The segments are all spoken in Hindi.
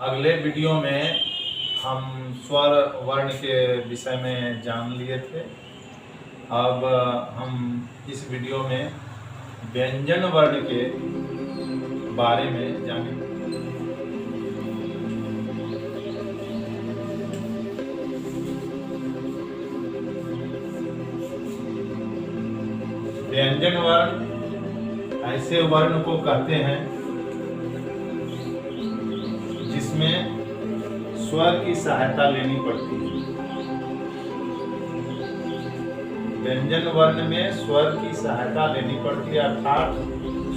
अगले वीडियो में हम स्वर वर्ण के विषय में जान लिए थे। अब हम इस वीडियो में व्यंजन वर्ण के बारे में जानेंगे। व्यंजन वर्ण ऐसे वर्ण को कहते हैं जिसमें स्वर की सहायता लेनी पड़ती है। व्यंजन वर्ण में स्वर की सहायता लेनी पड़ती है, अर्थात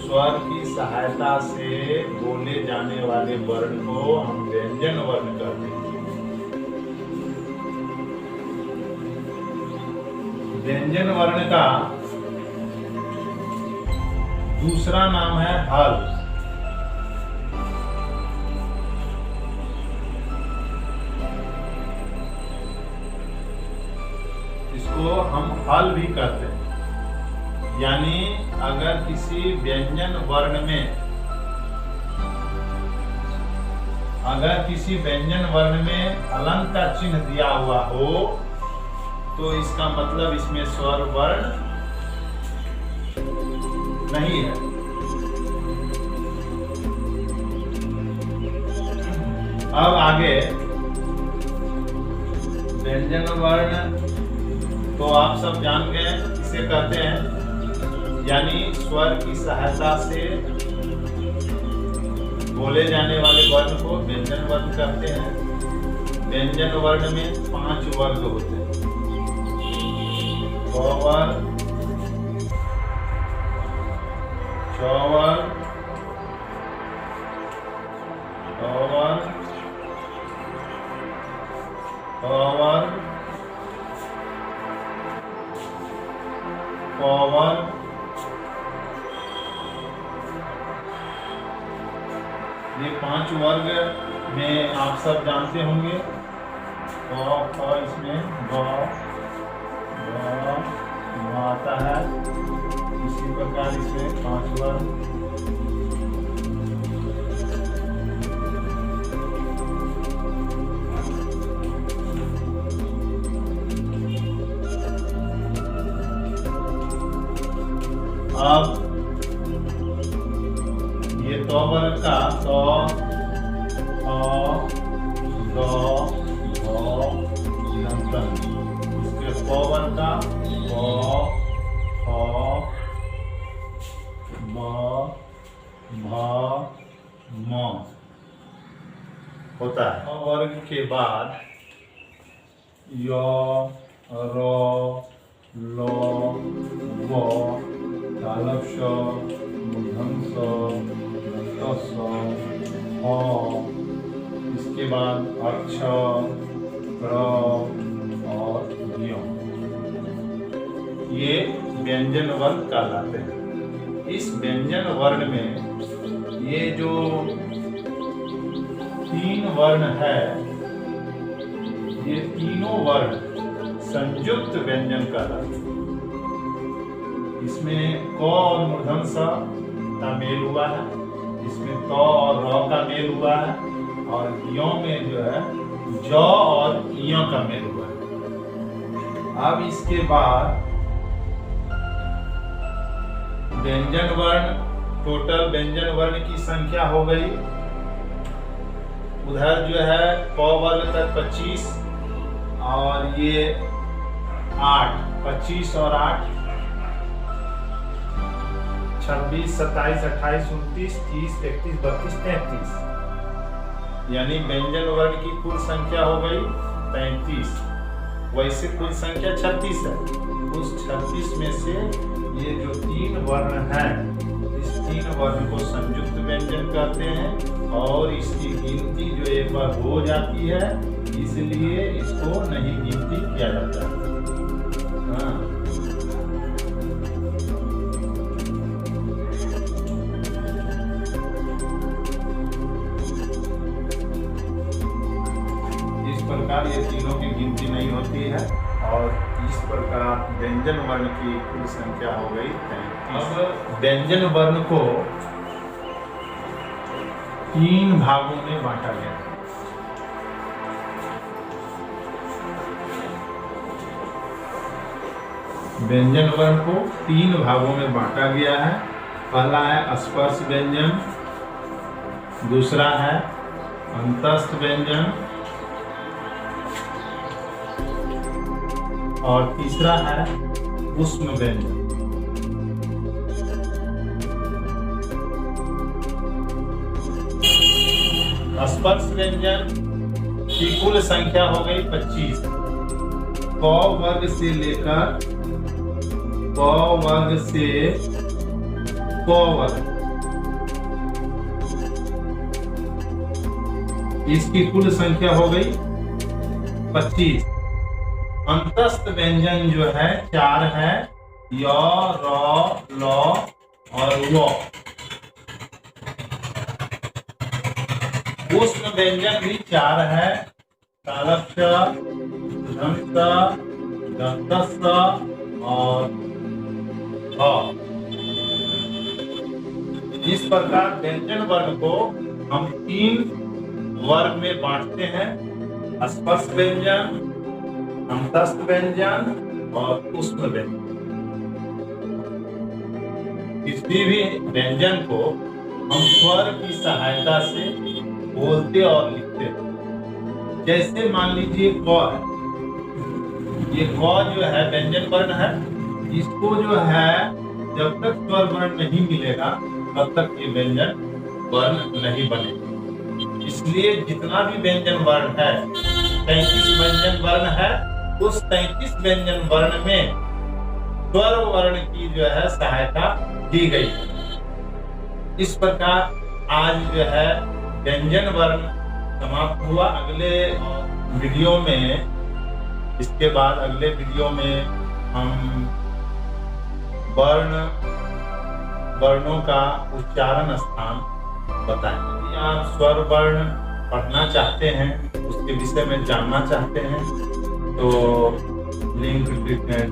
स्वर की सहायता से बोले जाने वाले वर्ण को हम व्यंजन वर्ण कहते हैं। व्यंजन वर्ण का दूसरा नाम है हल। इसको हम हल भी कहते हैं। यानी अगर किसी व्यंजन वर्ण में हलंत का चिन्ह दिया हुआ हो तो इसका मतलब इसमें स्वर वर्ण नहीं है। अब आगे व्यंजन वर्ण तो आप सब जान गए इसे कहते हैं, यानी स्वर की सहायता से बोले जाने वाले वर्ण को व्यंजन वर्ण कहते हैं। व्यंजन वर्ण में 5 वर्ग होते हैं। क वर्ग, च वर्ग, ट वर्ग, प वर्ग, क वर्ग, ये 5 वर्ग में आप सब जानते होंगे। इसमें ग आता है। इसी प्रकार इसमें 5 वर्ग। अब ये तो वर्ग का तो इसके प वर्ग का म होता है। वर्ग के बाद य, र, ल, व, तालव्य श, मूर्धन्य ष, दंत स, ह, इसके बाद अक्ष, क्र और ज्ञ, ये व्यंजन वर्ण कहलाते हैं। इस व्यंजन वर्ण में ये जो 3 वर्ण है, ये तीनों वर्ण संयुक्त व्यंजन कहलाते हैं। इसमें क और मूर्धन्य स का मेल हुआ है, इसमें त और र का मेल हुआ है, और ज्ञ में जो है ज और ञ का मेल हुआ है। अब इसके बाद व्यंजन वर्ण, टोटल व्यंजन वर्ण की संख्या हो गई। उधर जो है प वर्ग तक 25 और ये 8, 25 और 8 26, 27, 28, 29, 30, 31, 32, 33, यानी व्यंजन वर्ण की कुल संख्या हो गई 35। वैसे कुल संख्या 36 है। उस 36 में से ये जो 3 वर्ण हैं, इस 3 वर्ण को संयुक्त व्यंजन कहते हैं, और इसकी गिनती जो एक बार हो जाती है, इसलिए इसको नहीं गिनती किया जाता है। इस प्रकार ये तीनों की गिनती नहीं होती है, और इस प्रकार व्यंजन वर्ण की कुल संख्या हो गई 33। अब व्यंजन वर्ण को 3 भागों में बांटा गया। व्यंजन वर्ण को 3 भागों में बांटा गया है। पहला है स्पर्श व्यंजन, दूसरा है अंतस्थ व्यंजन और तीसरा है ऊष्म व्यंजन। स्पर्श व्यंजन की कुल संख्या हो गई 25। क वर्ग से लेकर क वर्ग से क वर्ग, इसकी कुल संख्या हो गई 25। अंतस्थ व्यंजन जो है 4 है, य, र, ल और व। ऊष्म व्यंजन भी 4 है, तालव्य, दंत, दंतस्थ और अ। इस प्रकार व्यंजन वर्ण को हम 3 वर्ग में बांटते हैं: स्पर्श व्यंजन, अंतस्थ व्यंजन और ऊष्म व्यंजन। किसी भी व्यंजन को हम स्वर की सहायता से बोलते और लिखते हैं। जैसे मान लीजिए क है, ये क जो है व्यंजन वर्ण है, इसको जो है जब तक स्वर वर्ण नहीं मिलेगा तब तक ये व्यंजन वर्ण नहीं बनेगा। इसलिए जितना भी व्यंजन वर्ण है, 33 व्यंजन वर्ण है, उस 33 व्यंजन वर्ण में स्वर वर्ण की जो है सहायता दी गई है। इस प्रकार आज जो है व्यंजन वर्ण समाप्त हुआ। अगले वीडियो में, इसके बाद अगले वीडियो में हम वर्णों का उच्चारण स्थान बताएंगे। यदि आप स्वर वर्ण पढ़ना चाहते हैं, उसके विषय में जानना चाहते हैं, तो लिंक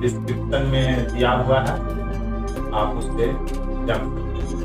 डिस्क्रिप्शन में दिया हुआ है, आप उससे जान सकते हैं।